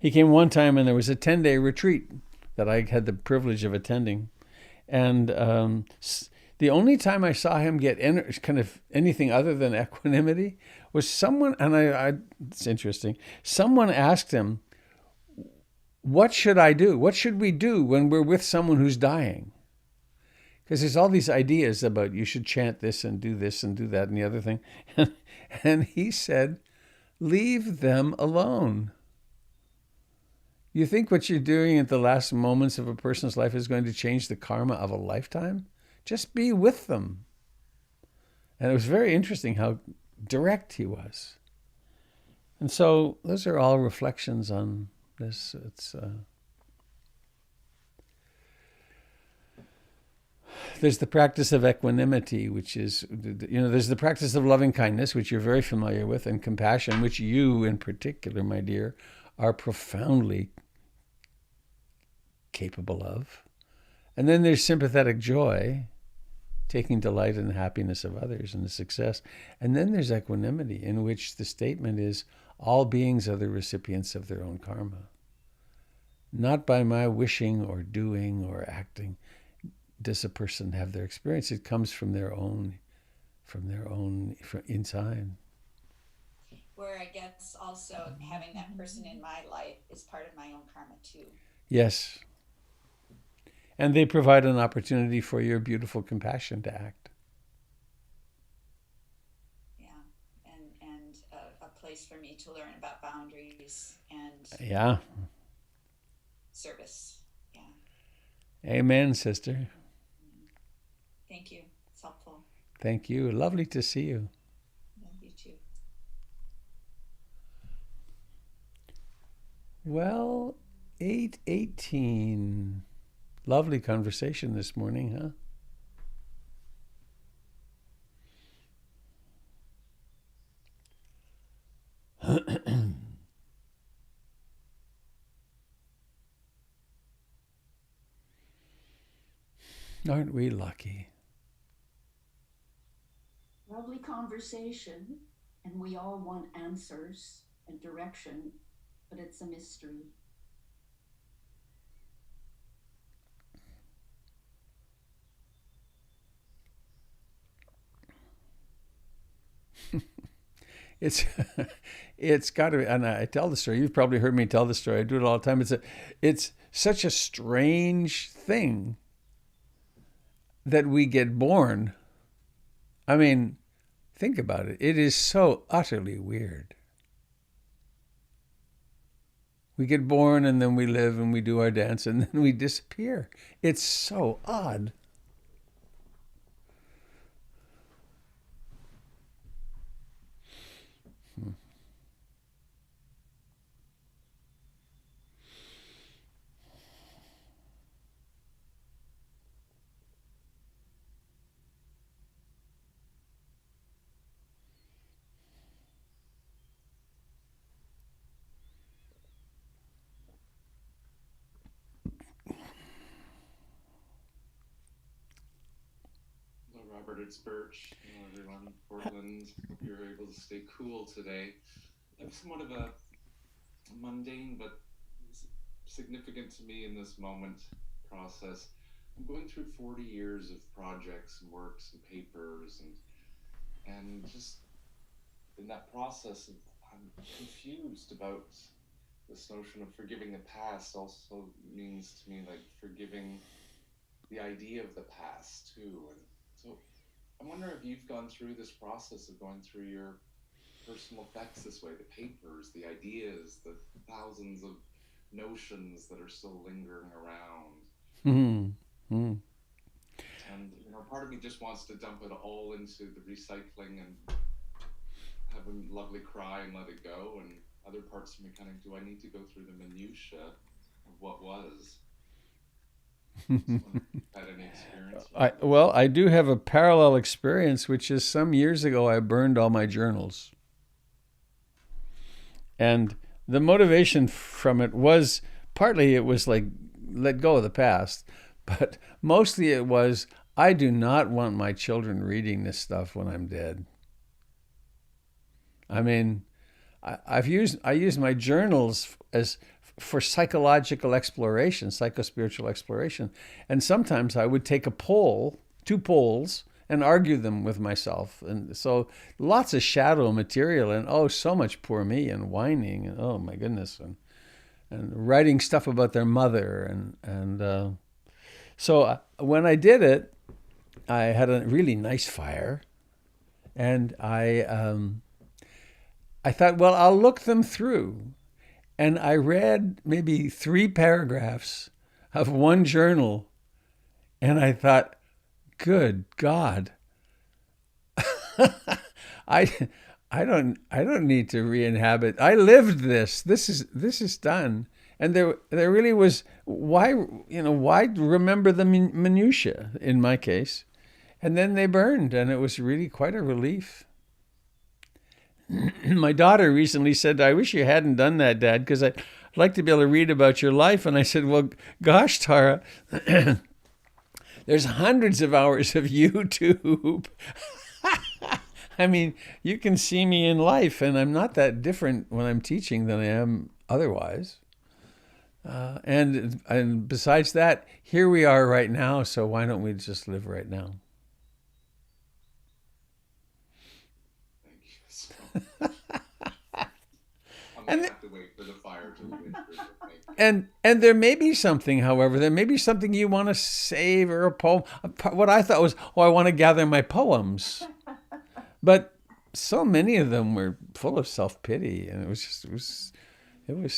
He came one time, and there was a 10-day retreat that I had the privilege of attending. And the only time I saw him get kind of anything other than equanimity was someone, and it's interesting, someone asked him, what should I do? What should we do when we're with someone who's dying? Because there's all these ideas about you should chant this and do that and the other thing. And he said, leave them alone. You think what you're doing at the last moments of a person's life is going to change the karma of a lifetime? Just be with them. And it was very interesting how direct he was. And so those are all reflections on this. There's the practice of equanimity, which is, there's the practice of loving kindness, which you're very familiar with, and compassion, which you in particular, my dear, are profoundly capable of. And then there's sympathetic joy, taking delight in the happiness of others and the success. And then there's equanimity, in which the statement is, all beings are the recipients of their own karma. Not by my wishing or doing or acting does a person have their experience. It comes from their own from inside. Where I guess also having that person in my life is part of my own karma too. Yes. And they provide an opportunity for your beautiful compassion to act. Yeah, and a place for me to learn about boundaries and service. Yeah. Amen, sister. Thank you. It's helpful. Thank you. Lovely to see you. Love you too. Well, 8:18. Lovely conversation this morning, huh? Aren't we lucky? Lovely conversation, and we all want answers and direction, but it's a mystery. It's got to be, and I tell the story. You've probably heard me tell the story. I do it all the time. It's such a strange thing that we get born. I mean, think about it. It is so utterly weird. We get born, and then we live, and we do our dance, and then we disappear. It's so odd. Robert, it's Birch. Hello, everyone. Portland. Hope you're able to stay cool today. I have somewhat of a mundane but significant to me in this moment process. I'm going through 40 years of projects and works and papers, and just in that process of, I'm confused about this notion of forgiving the past. Also means to me like forgiving the idea of the past too. And so I wonder if you've gone through this process of going through your personal effects this way, the papers, the ideas, the thousands of notions that are still lingering around. Mm-hmm. And part of me just wants to dump it all into the recycling and have a lovely cry and let it go, and other parts of me kind of, do I need to go through the minutia of what was? Had any experience? I do have a parallel experience, which is some years ago I burned all my journals. And the motivation from it was, partly it was like, let go of the past, but mostly it was, I do not want my children reading this stuff when I'm dead. I mean, I use my journals as for psychological exploration, psychospiritual exploration. And sometimes I would take a poll, 2 polls, and argue them with myself. And so lots of shadow material, and so much poor me, and whining, and oh my goodness, and writing stuff about their mother. So when I did it, I had a really nice fire, and I thought, well, I'll look them through. And I read maybe 3 paragraphs of one journal, and I thought, good God, I don't need to re-inhabit. I lived this. This is done. And there really was, why remember the minutia in my case? And then they burned, and it was really quite a relief. My daughter recently said, I wish you hadn't done that, Dad, because I'd like to be able to read about your life. And I said, well, gosh, Tara, there's hundreds of hours of YouTube. I mean, you can see me in life, and I'm not that different when I'm teaching than I am otherwise. And besides that, here we are right now, so why don't we just live right now? I'm gonna have to wait for the fire to win. And there may be something, however, there may be something you want to save, or a poem. What I thought was, I want to gather my poems. But so many of them were full of self-pity, and it was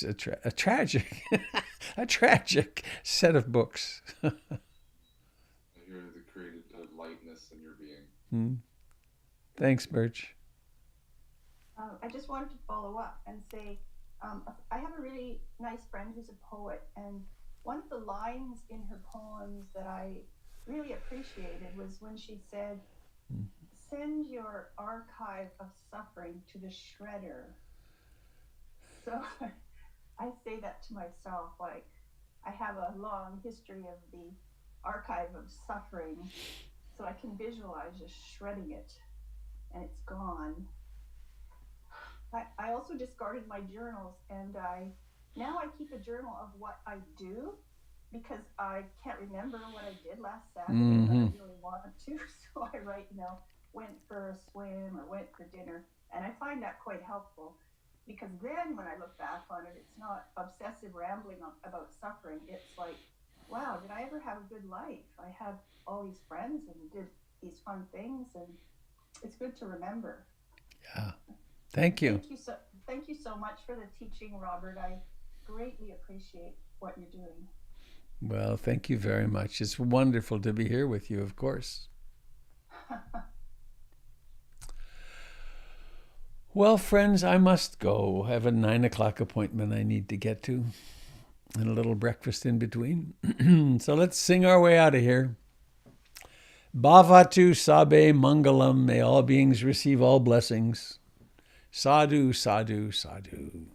a tragic, a tragic set of books. I hear the created lightness in your being. Thanks, Birch. I just wanted to follow up and say, I have a really nice friend who's a poet, and one of the lines in her poems that I really appreciated was when she said, send your archive of suffering to the shredder. So I say that to myself, like, I have a long history of the archive of suffering, so I can visualize just shredding it, and it's gone. I also discarded my journals, and now I keep a journal of what I do, because I can't remember what I did last Saturday, but I really want to. So I write, went for a swim or went for dinner, and I find that quite helpful, because then when I look back on it, it's not obsessive rambling about suffering. It's like, wow, did I ever have a good life? I had all these friends and did these fun things, and it's good to remember. Yeah. Thank you. Thank you so much for the teaching, Robert. I greatly appreciate what you're doing. Well, thank you very much. It's wonderful to be here with you, of course. Well, friends, I must go. I have a 9:00 appointment I need to get to, and a little breakfast in between. So let's sing our way out of here. Bhavatu Sabe Mangalam. May all beings receive all blessings. Sadhu, sadhu, sadhu.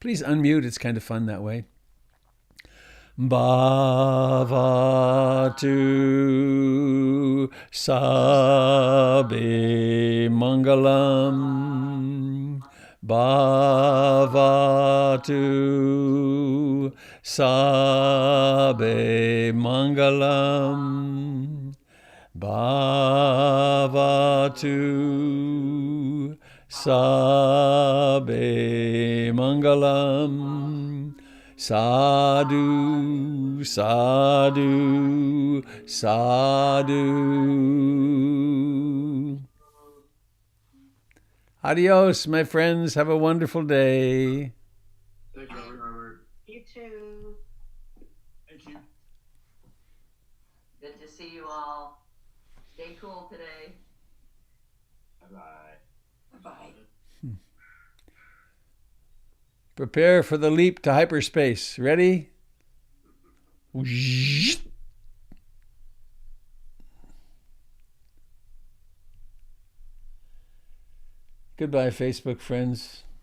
Please unmute. It's kind of fun that way. Bhavatu Sabe Mangalam. Bhavatu Sabe Mangalam. Bhavatu Sabe Mangalam. Sadhu, sadhu, sadhu. Adios, my friends. Have a wonderful day. Thank you, Robert. You too. Thank you. Good to see you all. Stay cool today. Bye-bye. Bye. Prepare for the leap to hyperspace. Ready? Goodbye, Facebook friends.